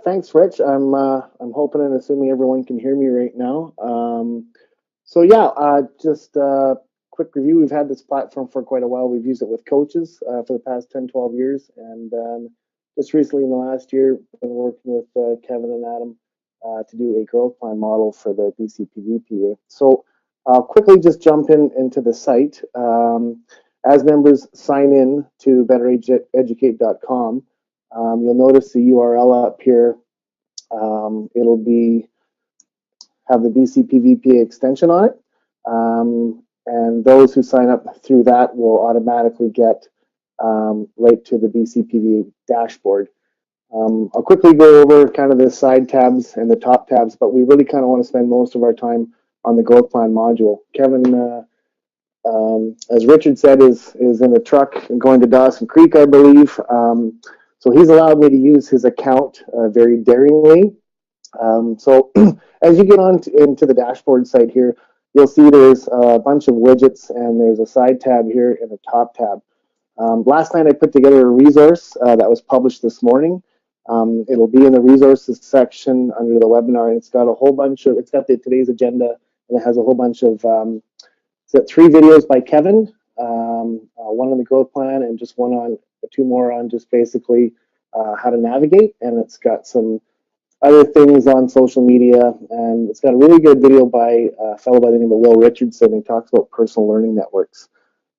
Thanks, Rich. I'm hoping and assuming everyone can hear me right now. So yeah, just quick review. We've had this platform for quite a while. We've used it with coaches for the past 10, 12 years, and just recently in the last year, been working with Kevin and Adam to do a growth plan model for the BCPVPA. So I'll quickly just jump into the site. As members sign in to bettereducate.com, you'll notice the URL up here. It'll have the BCPVPA extension on it. And those who sign up through that will automatically get right to the BCPVA dashboard. I'll quickly go over kind of the side tabs and the top tabs, but we really kind of want to spend most of our time on the growth plan module. Kevin, as Richard said, is in a truck and going to Dawson Creek, I believe. So he's allowed me to use his account very daringly. So as you get into the dashboard site here, you'll see there's a bunch of widgets and there's a side tab here and a top tab. Last night I put together a resource that was published this morning. It'll be in the resources section under the webinar, and it's got a whole bunch of, it's got today's agenda, and it has a whole bunch of, it's got 3 videos by Kevin, one on the growth plan and just two more on just basically how to navigate, and it's got some other things on social media, and it's got a really good video by a fellow by the name of Will Richardson. He talks about personal learning networks,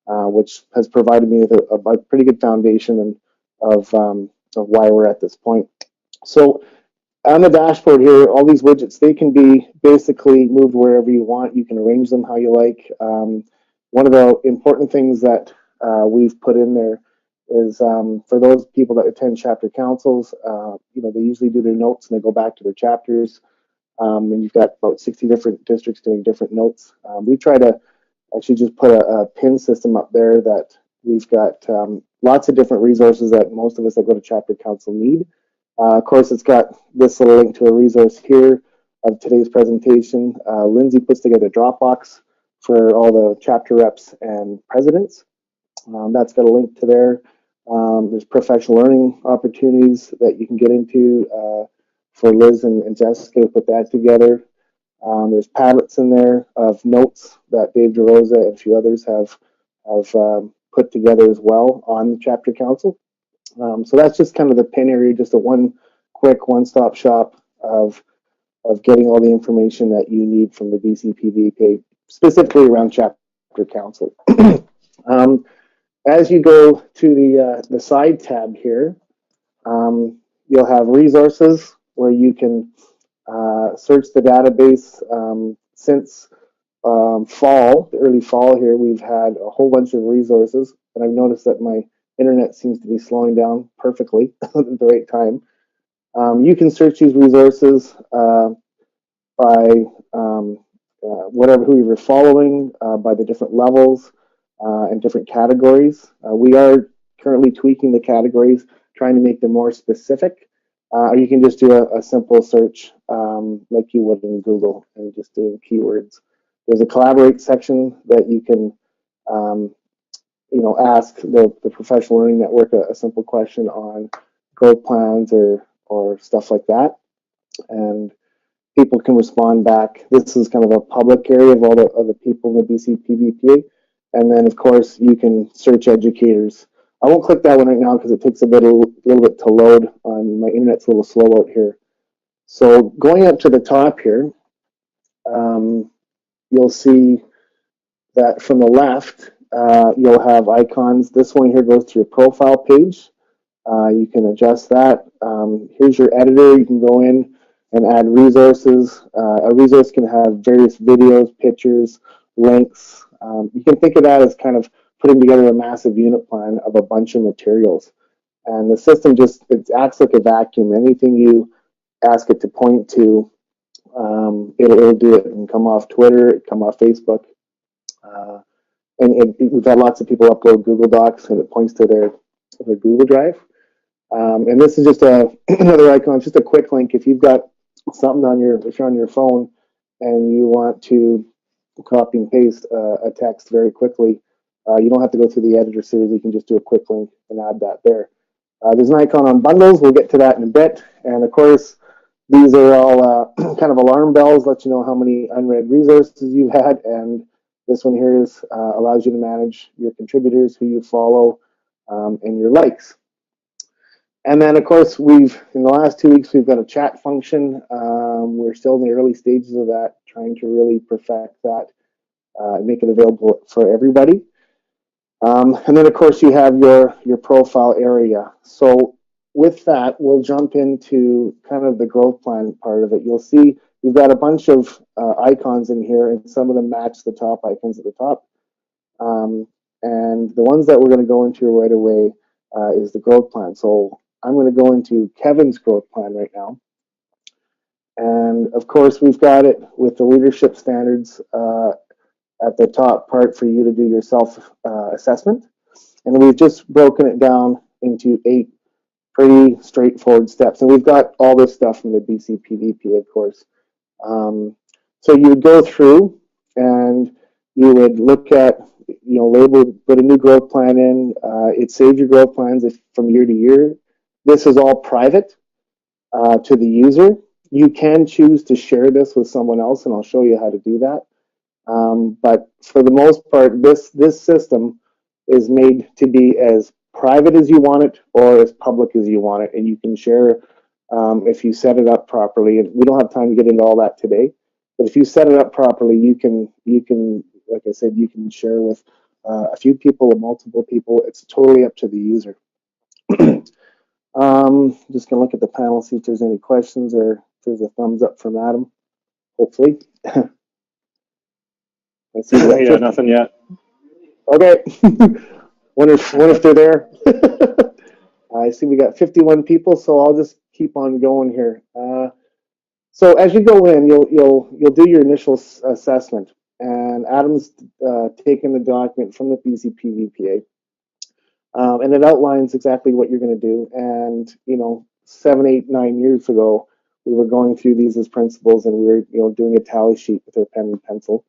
which has provided me with a pretty good foundation of why we're at this point. So on the dashboard here, all these widgets, they can be basically moved wherever you want. You can arrange them how you like. One of the important things that we've put in there is for those people that attend chapter councils, they usually do their notes and they go back to their chapters. And you've got about 60 different districts doing different notes. We try to actually just put a pin system up there that we've got lots of different resources that most of us that go to chapter council need. Of course, it's got this little link to a resource here of today's presentation. Lindsay puts together a Dropbox for all the chapter reps and presidents. That's got a link to there. There's professional learning opportunities that you can get into for Liz and Jessica to put that together. There's Padlets in there of notes that Dave DeRosa and a few others have put together as well on the chapter council. So that's just kind of the pin area, just a quick one-stop shop of getting all the information that you need from the BCPVPA, specifically around chapter council. As you go to the side tab here, you'll have resources where you can search the database. Since the early fall here, we've had a whole bunch of resources, and I've noticed that my internet seems to be slowing down perfectly at the right time. You can search these resources by who you're following, by the different levels and different categories. We are currently tweaking the categories, trying to make them more specific. Or you can just do a simple search like you would in Google and just do keywords. There's a collaborate section that you can ask the professional learning network a simple question on growth plans or stuff like that, and people can respond back. This is kind of a public area of all the people in the BCPVPA, and then of course you can search educators. I won't click that one right now because it takes a little bit to load. My internet's a little slow out here. So going up to the top here, you'll see that from the left, you'll have icons. This one here goes to your profile page. You can adjust that. Here's your editor. You can go in and add resources. A resource can have various videos, pictures, links. You can think of that as kind of putting together a massive unit plan of a bunch of materials. And the system it acts like a vacuum. Anything you ask it to point to, it'll do it. And come off Twitter, it come off Facebook. And we've had lots of people upload Google Docs, and it points to their Google Drive. And this is just another icon, just a quick link. If you've got something if you're on your phone and you want to copy and paste a text very quickly, you don't have to go through the editor series. You can just do a quick link and add that there. There's an icon on bundles. We'll get to that in a bit. And of course, these are all kind of alarm bells, let you know how many unread resources you've had. And this one here is allows you to manage your contributors, who you follow, and your likes. And then, of course, in the last 2 weeks, we've got a chat function. We're still in the early stages of that, trying to really perfect that, make it available for everybody. And then, of course, you have your profile area. So with that, we'll jump into kind of the growth plan part of it. You'll see we've got a bunch of icons in here, and some of them match the top icons at the top. And the ones that we're going to go into right away is the growth plan. So I'm going to go into Kevin's growth plan right now. And of course, we've got it with the leadership standards at the top part for you to do your self-assessment. And we've just broken it down into 8 pretty straightforward steps. And we've got all this stuff from the BCPVPA, of course. So you would go through and you would look at, label, put a new growth plan in. It saves your growth plans from year to year. This is all private to the user. You can choose to share this with someone else, and I'll show you how to do that. But for the most part, this system is made to be as private as you want it or as public as you want it, and you can share if you set it up properly. And we don't have time to get into all that today, but if you set it up properly, you can, like I said, you can share with a few people or multiple people. It's totally up to the user. Just gonna look at the panel, see if there's any questions or if there's a thumbs up from Adam. Hopefully. I see yeah, nothing yet. Okay. wonder if they're there. I see we got 51 people, so I'll just keep on going here. So as you go in, you'll do your initial assessment, and Adam's taken the document from the BCPVPA, and it outlines exactly what you're going to do. And 7, 8, 9 years ago, we were going through these as principals, and we were doing a tally sheet with our pen and pencil.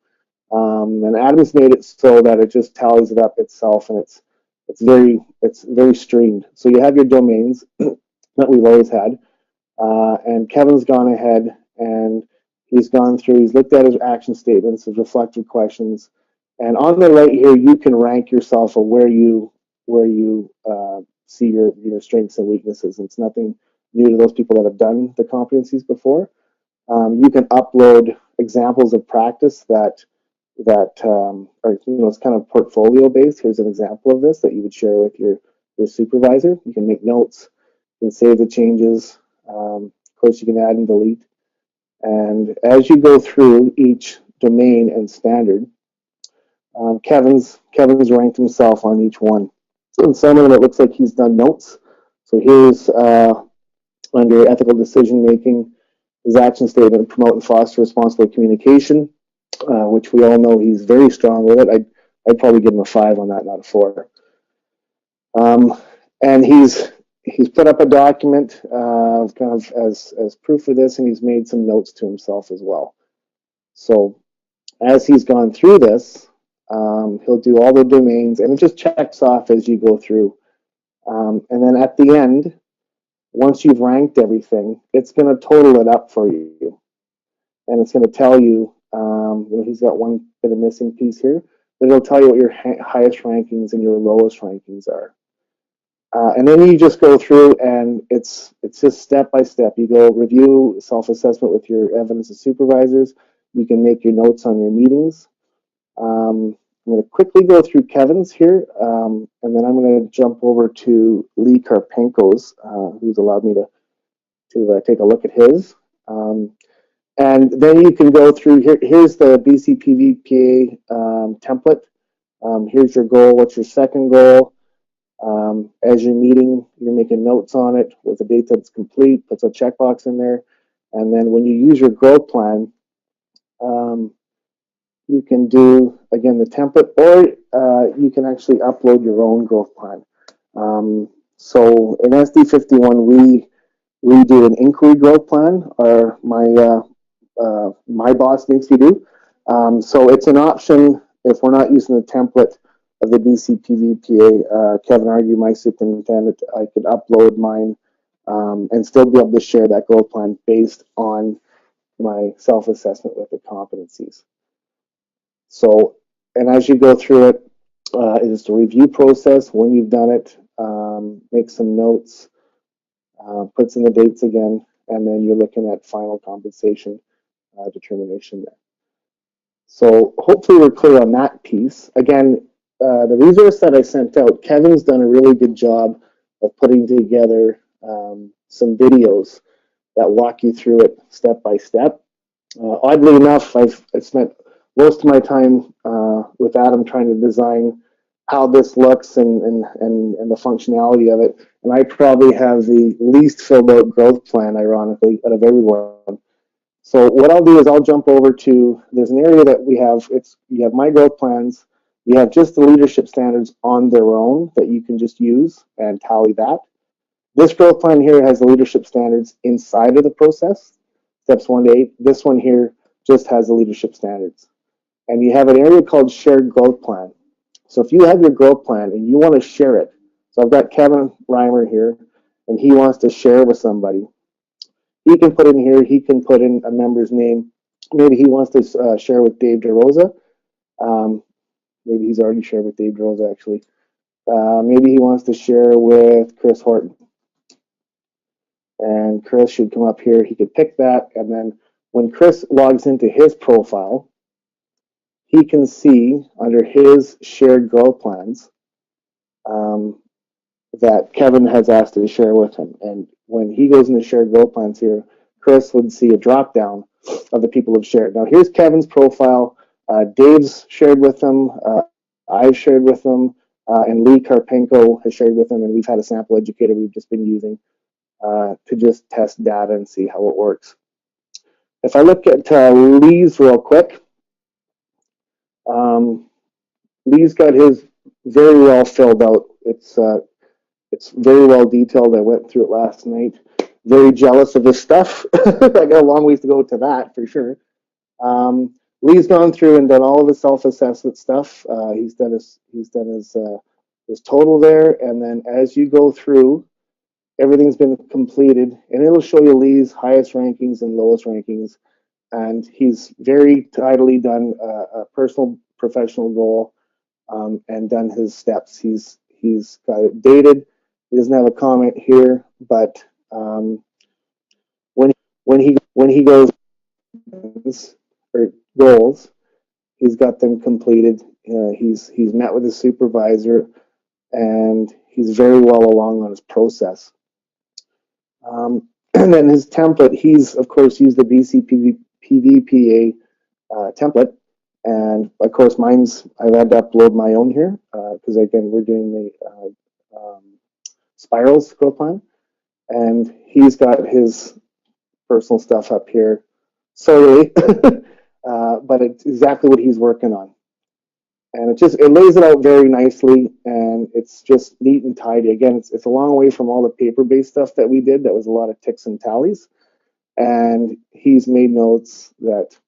And Adam's made it so that it just tallies it up itself, and it's very streamed. So you have your domains that we've always had, and Kevin's gone ahead and he's gone through. He's looked at his action statements, his reflective questions, and on the right here, you can rank yourself of where you see your strengths and weaknesses. It's nothing new to those people that have done the competencies before. You can upload examples of practice that are it's kind of portfolio based. Here's an example of this that you would share with your supervisor. You can make notes, you can save the changes. Of course, you can add and delete. And as you go through each domain and standard, Kevin's ranked himself on each one. So in some of them, it looks like he's done notes. So here's under ethical decision making, his action statement: promote and foster responsible communication, which we all know he's very strong with it. I'd probably give him a 5 on that, not a 4. And he's put up a document kind of as proof of this, and he's made some notes to himself as well. So as he's gone through this, he'll do all the domains, and it just checks off as you go through. And then at the end, once you've ranked everything, it's going to total it up for you, and it's going to tell you. He's got one bit of missing piece here, but it'll tell you what your highest rankings and your lowest rankings are. And then you just go through, and it's just step by step. You go review self-assessment with your evidence of supervisors. You can make your notes on your meetings. I'm going to quickly go through Kevin's here, and then I'm going to jump over to Lee Karpenko's, who's allowed me to take a look at his. And then you can go through here. Here's the BCPVPA template. Here's your goal. What's your second goal? As you're meeting, you're making notes on it with the date that's complete. Puts a checkbox in there. And then when you use your growth plan, you can do, again, the template, or you can actually upload your own growth plan. So in SD51, we do an inquiry growth plan, or my boss makes me do. So it's an option if we're not using the template of the BCPVPA. Kevin argued, my superintendent, I could upload mine and still be able to share that growth plan based on my self-assessment with the competencies. So, and as you go through it, it's the review process. When you've done it, make some notes, puts in the dates again, and then you're looking at final compensation determination there. So hopefully we're clear on that piece. Again, the resource that I sent out, Kevin's done a really good job of putting together some videos that walk you through it step by step. Oddly enough, I've spent most of my time with Adam trying to design how this looks and the functionality of it. And I probably have the least filled out growth plan, ironically, out of everyone. So what I'll do is I'll jump over to, there's an area that we have, you have my growth plans, you have just the leadership standards on their own that you can just use and tally that. This growth plan here has the leadership standards inside of the process, steps 1 to 8. This one here just has the leadership standards. And you have an area called shared growth plan. So if you have your growth plan and you want to share it, so I've got Kevin Reimer here, and he wants to share with somebody. He can put in here, he can put in a member's name. Maybe he wants to share with Dave DeRosa. Maybe he's already shared with Dave DeRosa, actually. Maybe he wants to share with Chris Horton. And Chris should come up here. He could pick that. And then when Chris logs into his profile, he can see under his shared growth plans that Kevin has asked to share with him. And when he goes into shared growth plans here, Chris would see a drop down of the people who've shared. Now here's Kevin's profile. Dave's shared with him. I've shared with him. And Lee Karpenko has shared with him. And we've had a sample educator we've just been using to just test data and see how it works. If I look at Lee's real quick, Lee's got his very well filled out. It's very well detailed. I went through it last night. Very jealous of his stuff. I got a long ways to go to that for sure. Lee's gone through and done all of his self-assessment stuff. He's done his total there, and then as you go through, everything's been completed, and it'll show you Lee's highest rankings and lowest rankings. And he's very tidily done a personal professional goal and done his steps. He's got it dated. He doesn't have a comment here, but when he goes or goals, he's got them completed. He's met with his supervisor, and he's very well along on his process. And then his template, he's of course used the BCPVPA template, and of course I've had to upload my own here because again we're doing the spirals growth plan, and he's got his personal stuff up here solely, but it's exactly what he's working on, and it lays it out very nicely, and it's just neat and tidy. Again, it's a long way from all the paper-based stuff that we did. That was a lot of ticks and tallies, and he's made notes that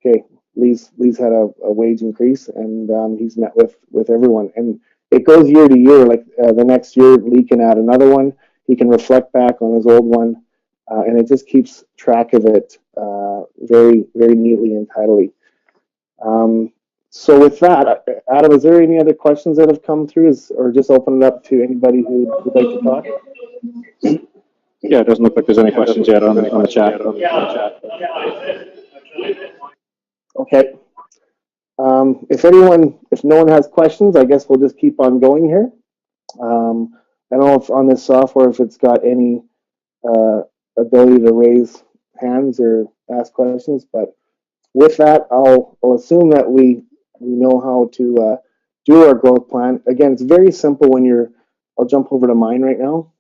okay, Lee's had a wage increase, and he's met with everyone, and it goes year to year. Like the next year, Lee can add another one. He can reflect back on his old one, and it just keeps track of it very, very neatly and tidily. So with that, Adam, is there any other questions that have come through, or just open it up to anybody who would like to talk? Yeah, it doesn't look like there's any questions yet on the chat. Okay. If no one has questions, I guess we'll just keep on going here. I don't know if on this software, if it's got any ability to raise hands or ask questions, but with that, I'll assume that we know how to do our growth plan. Again, it's very simple when I'll jump over to mine right now.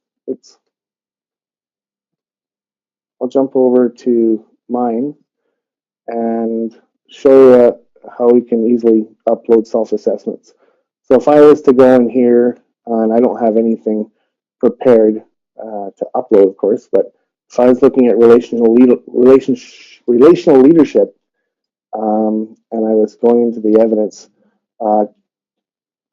I'll jump over to mine and show you how we can easily upload self-assessments. So if I was to go in here, and I don't have anything prepared to upload, of course, but if I was looking at relational leadership, and I was going into the evidence,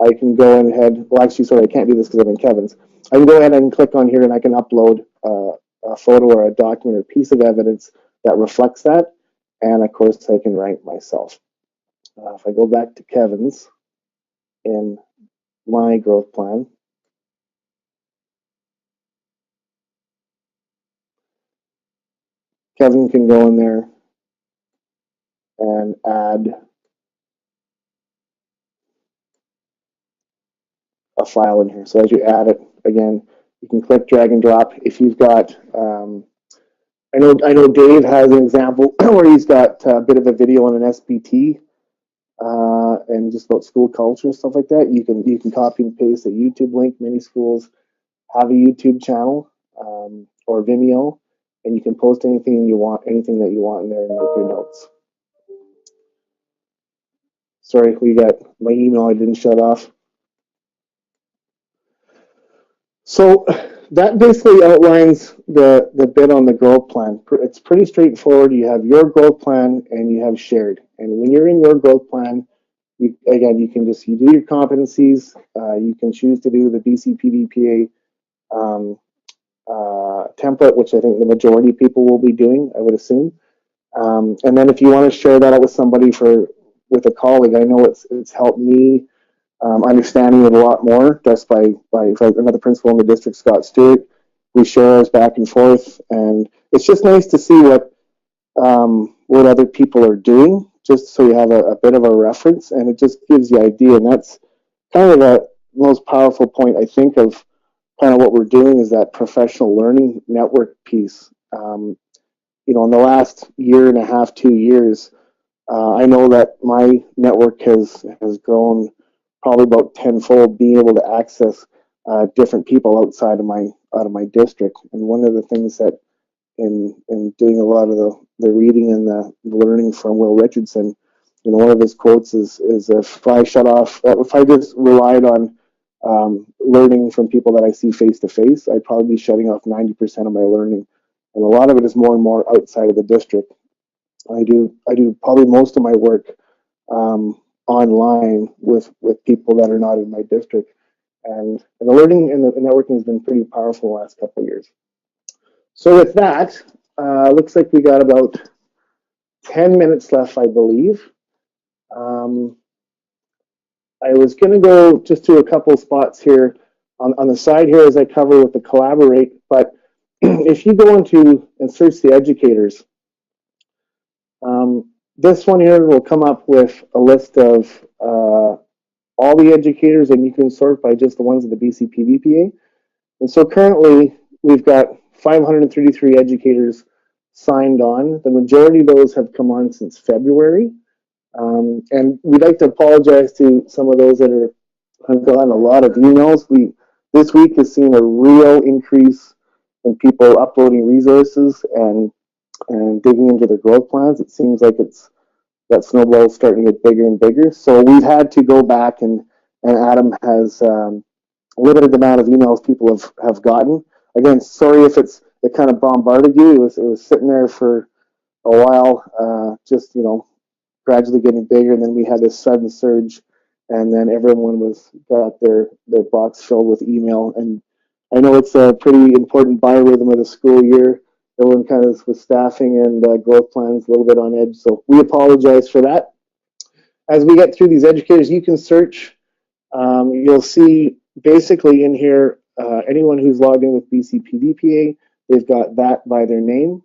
I can go ahead, well actually sorry, I can't do this because I'm in Kevin's. I can go ahead and click on here and I can upload a photo or a document or piece of evidence that reflects that. And of course I can rank myself. If I go back to Kevin's in my growth plan, Kevin can go in there and add a file in here. So as you add it, again, you can click drag and drop. If you've got, I know Dave has an example where he's got a bit of a video on an SBT and just about school culture and stuff like that. You can copy and paste a YouTube link. Many schools have a YouTube channel or Vimeo, and you can post anything you want, anything that you want in there and make your notes. Sorry, we got my email. I didn't shut off. So that basically outlines the bit on the growth plan. It's pretty straightforward. You have your growth plan and you have shared. And when you're in your growth plan, you can just do your competencies. You can choose to do the BCPDPA template, which I think the majority of people will be doing, I would assume. And then if you want to share that out with somebody with a colleague, I know it's helped me understanding it a lot more just by another principal in the district, Scott Stewart. We share ours back and forth, and it's just nice to see what other people are doing, just so you have a bit of a reference, and it just gives you idea. And that's kind of the most powerful point, I think, of kind of what we're doing is that professional learning network piece. In the last year and a half, 2 years, I know that my network has grown probably about tenfold, being able to access different people outside of my district. And one of the things that in doing a lot of the reading and the learning from Will Richardson, one of his quotes is if I just relied on learning from people that I see face to face, I'd probably be shutting off 90% of my learning. And a lot of it is more and more outside of the district. I do probably most of my work online with people that are not in my district, and the learning and the networking has been pretty powerful the last couple of years. So with that, looks like we got about 10 minutes left, I believe. I was going to go just to a couple of spots here on the side here as I cover with the collaborate, but if you go into and search the educators, this one here will come up with a list of all the educators, and you can sort by just the ones of the BCPVPA. And so currently we've got 533 educators signed on. The majority of those have come on since February. And we'd like to apologize to some of those that have gotten a lot of emails. This week has seen a real increase in people uploading resources and digging into their growth plans. It seems like that snowball is starting to get bigger and bigger. So we've had to go back and Adam has limited the amount of emails people have gotten. Again, sorry if it kind of bombarded you. It was sitting there for a while, just gradually getting bigger, and then we had this sudden surge, and then everyone got their box filled with email. And I know it's a pretty important biorhythm of the school year. Everyone kind of with staffing and growth plans a little bit on edge, so we apologize for that. As we get through these educators, you can search. You'll see basically in here anyone who's logged in with BCPVPA, they've got that by their name.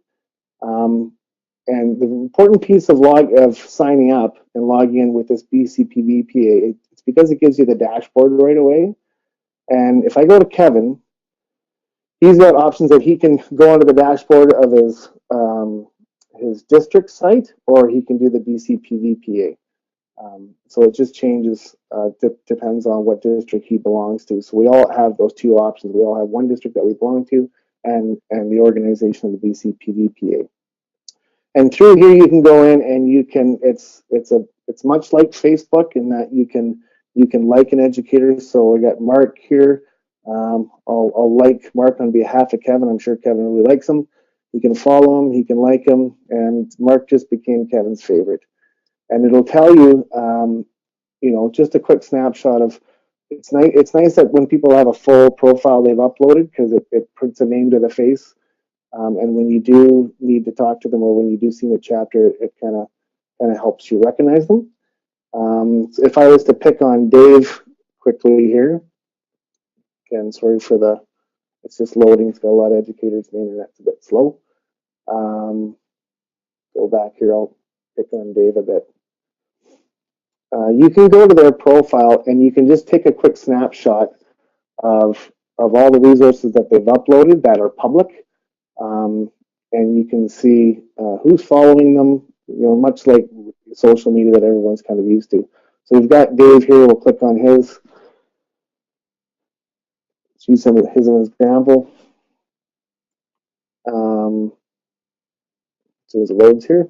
And the important piece of signing up and logging in with this BCPVPA, it's because it gives you the dashboard right away. And if I go to Kevin, he's got options that he can go onto the dashboard of his district site, or he can do the BCPVPA. So it just changes, depends on what district he belongs to. So we all have those two options. We all have one district that we belong to and the organization of the BCPVPA. And through here you can go in and you can, it's much like Facebook in that you can like an educator. So I got Mark here. I'll like Mark on behalf of Kevin. I'm sure Kevin really likes him. You can follow him, he can like him, and Mark just became Kevin's favorite. And it'll tell you, just a quick snapshot of It's nice that when people have a full profile they've uploaded, because it puts a name to the face. And when you do need to talk to them, or when you do see the chapter, it kind of helps you recognize them. So if I was to pick on Dave quickly here, again, sorry for it's just loading. It's got a lot of educators. The internet's a bit slow. Go back here. I'll pick on Dave a bit. You can go to their profile and you can just take a quick snapshot of all the resources that they've uploaded that are public. And you can see who's following them, much like social media that everyone's kind of used to. So we've got Dave here. We'll click on his. Let's use some of his as an example. So there's loads here.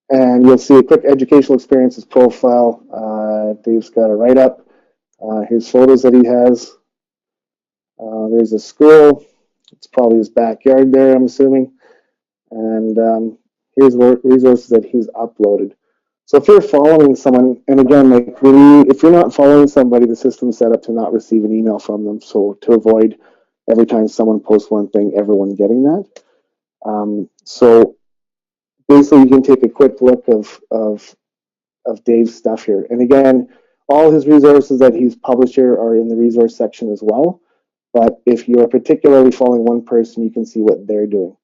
And you'll see a quick educational experiences profile. Dave's got a write-up. Here's photos that he has. There's a school. It's probably his backyard there, I'm assuming. And here's resources that he's uploaded. So if you're following someone, and again, like if you're not following somebody, the system's set up to not receive an email from them. So to avoid every time someone posts one thing, everyone getting that. So basically, you can take a quick look of Dave's stuff here. And again, all his resources that he's published here are in the resource section as well. But if you are particularly following one person, you can see what they're doing.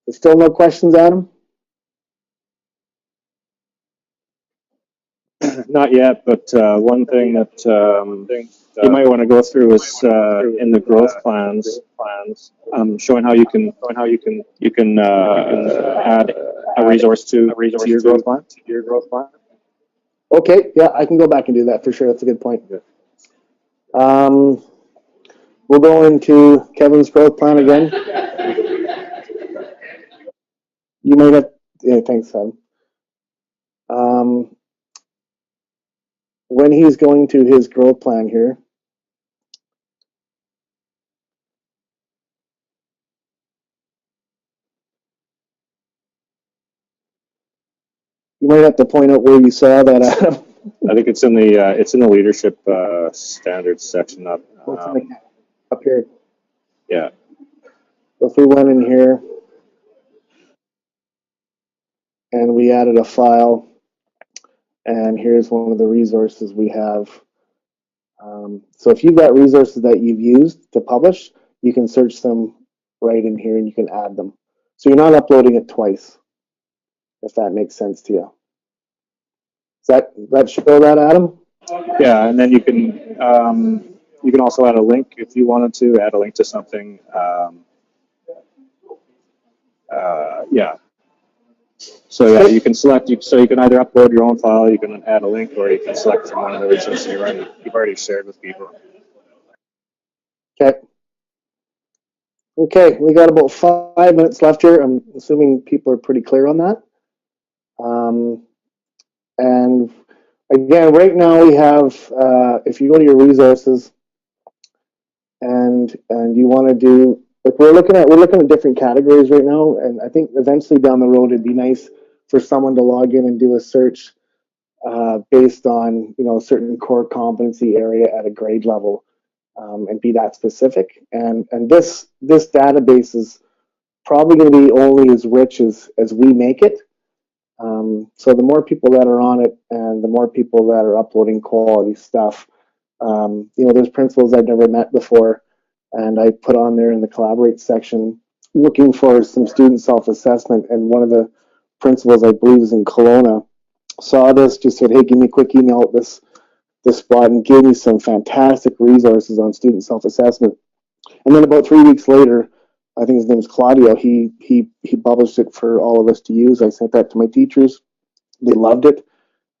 There's still no questions, Adam? Not yet, but one thing that you might want to go through is in the growth plans, showing how you can add a resource to your growth plan. Okay, yeah, I can go back and do that for sure. That's a good point. We'll go into Kevin's growth plan again. You might have, yeah, thanks, Adam. When he's going to his growth plan here, you might have to point out where you saw that, Adam. I think it's in the leadership standards section up. Up here. Yeah. So if we went in here and we added a file, and here's one of the resources we have. So if you've got resources that you've used to publish, you can search them right in here and you can add them. So you're not uploading it twice, if that makes sense to you. Does that show that, Adam? Yeah, and then you can also add a link if you wanted to add a link to something. Yeah. So yeah, you can select. So you can either upload your own file, you can add a link, or you can select from one of the resources you've already shared with people. Okay. Okay, we got about 5 minutes left here. I'm assuming people are pretty clear on that. And again, right now we have, if you go to your resources and you want to do, like we're looking at different categories right now, and I think eventually down the road it'd be nice for someone to log in and do a search based on a certain core competency area at a grade level, and be that specific. And this database is probably going to be only as rich as we make it. So the more people that are on it and the more people that are uploading quality stuff, there's principals I've never met before, and I put on there in the collaborate section looking for some student self-assessment, and one of the principals, I believe is in Kelowna, saw this, just said, hey, give me a quick email at this spot, and gave me some fantastic resources on student self-assessment. And then about 3 weeks later, I think his name is Claudio, he published it for all of us to use. I sent that to my teachers. They loved it.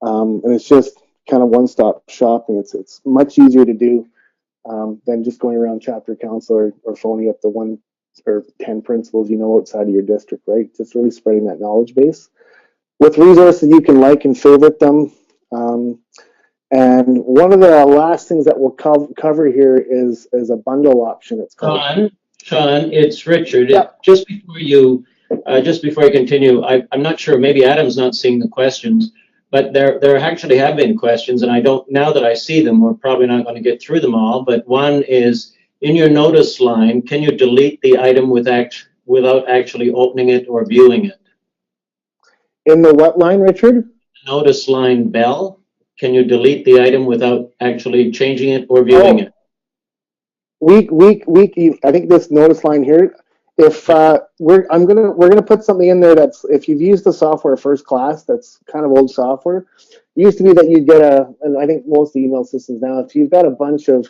And it's just kind of one-stop shopping. It's much easier to do than just going around chapter council or phoning up the 1 or 10 principals outside of your district, right? Just really spreading that knowledge base. With resources, you can like and favorite them. And one of the last things that we'll cover here is a bundle option, it's called. Sean, it's Richard. Yeah. Just before you continue, I'm not sure. Maybe Adam's not seeing the questions, but there actually have been questions, and I don't. Now that I see them, we're probably not going to get through them all. But one is in your notice line. Can you delete the item without actually opening it or viewing it? In the what line, Richard? Notice line bell. Can you delete the item without actually changing it or viewing it? I think this notice line here. If we're gonna put something in there that's, if you've used the software first class, that's kind of old software. It used to be that you'd get and I think most email systems now, if you've got a bunch of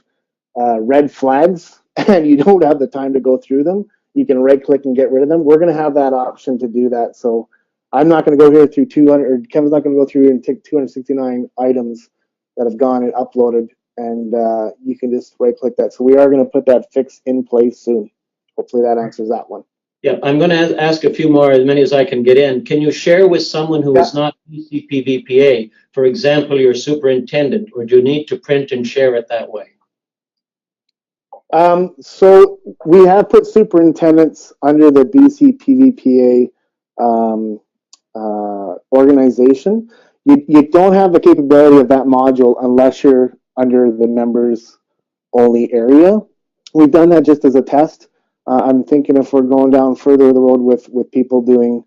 red flags and you don't have the time to go through them, you can right click and get rid of them. We're gonna have that option to do that. So I'm not gonna go here through 200, or Kevin's not gonna go through and take 269 items that have gone and uploaded, and you can just right click that. So we are going to put that fix in place soon. Hopefully that answers that one. Yeah, I'm going to ask a few more, as many as I can get in. Can you share with someone who is not BCPVPA, for example, your superintendent, or do you need to print and share it that way? So we have put superintendents under the BCPVPA organization. You don't have the capability of that module unless you're under the members only area. We've done that just as a test. I'm thinking if we're going down further the road with people doing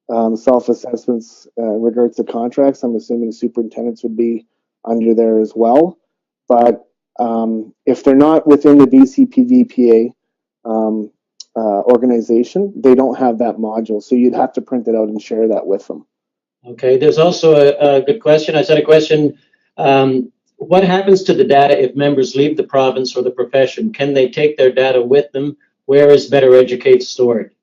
self-assessments in regards to contracts, I'm assuming superintendents would be under there as well. But if they're not within the BCPVPA organization, they don't have that module. So you'd have to print it out and share that with them. Okay, there's also a good question. I said a question, what happens to the data if members leave the province or the profession? Can they take their data with them? Where is Bettereducate stored?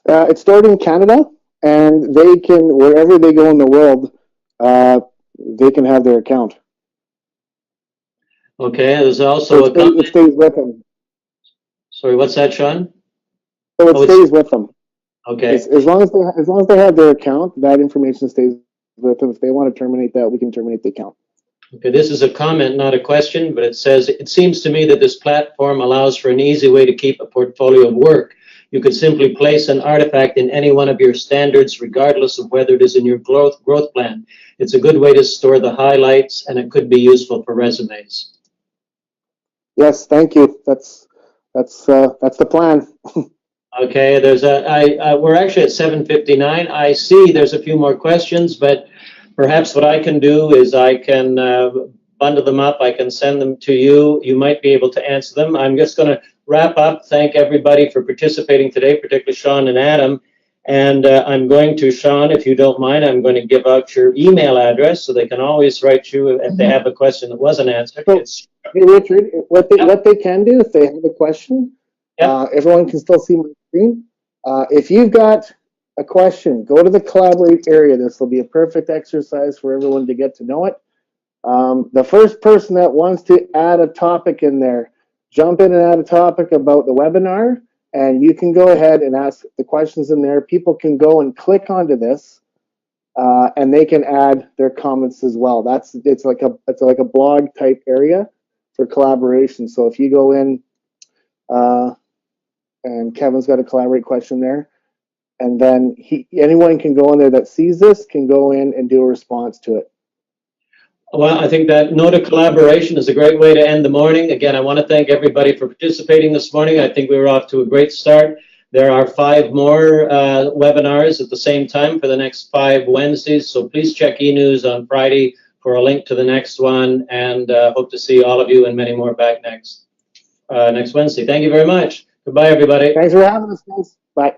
It's stored in Canada, and they can, wherever they go in the world, they can have their account. Okay, there's also it stays with them. Sorry, what's that, Sean? So it stays with them. Okay. As long as they have their account, that information stays with them. If they want to terminate that, we can terminate the account. Okay, this is a comment, not a question, but it says, it seems to me that this platform allows for an easy way to keep a portfolio of work. You could simply place an artifact in any one of your standards, regardless of whether it is in your growth plan. It's a good way to store the highlights, and it could be useful for resumes. Yes, thank you. That's the plan. Okay, there's we're actually at 7:59. I see there's a few more questions, but perhaps what I can do is I can bundle them up. I can send them to you. You might be able to answer them. I'm just going to wrap up. Thank everybody for participating today, particularly Sean and Adam. And I'm going to, Sean, if you don't mind, I'm going to give out your email address so they can always write you if they have a question that wasn't answered. So, hey, Richard, what they can do if they have a question, everyone can still see my screen. If you've got a question, go to the collaborate area. This will be a perfect exercise for everyone to get to know it. The first person that wants to add a topic in there, jump in and add a topic about the webinar, and you can go ahead and ask the questions in there. People can go and click onto this, and they can add their comments as well. It's like a blog type area for collaboration. So if you go in, and Kevin's got a collaborate question there, and then anyone can go in there that sees this can go in and do a response to it. Well, I think that note of collaboration is a great way to end the morning. Again, I want to thank everybody for participating this morning. I think we were off to a great start. There are 5 more webinars at the same time for the next 5 Wednesdays. So please check eNews on Friday for a link to the next one, and hope to see all of you and many more back next Wednesday. Thank you very much. Goodbye, everybody. Thanks for having us, guys. Bye.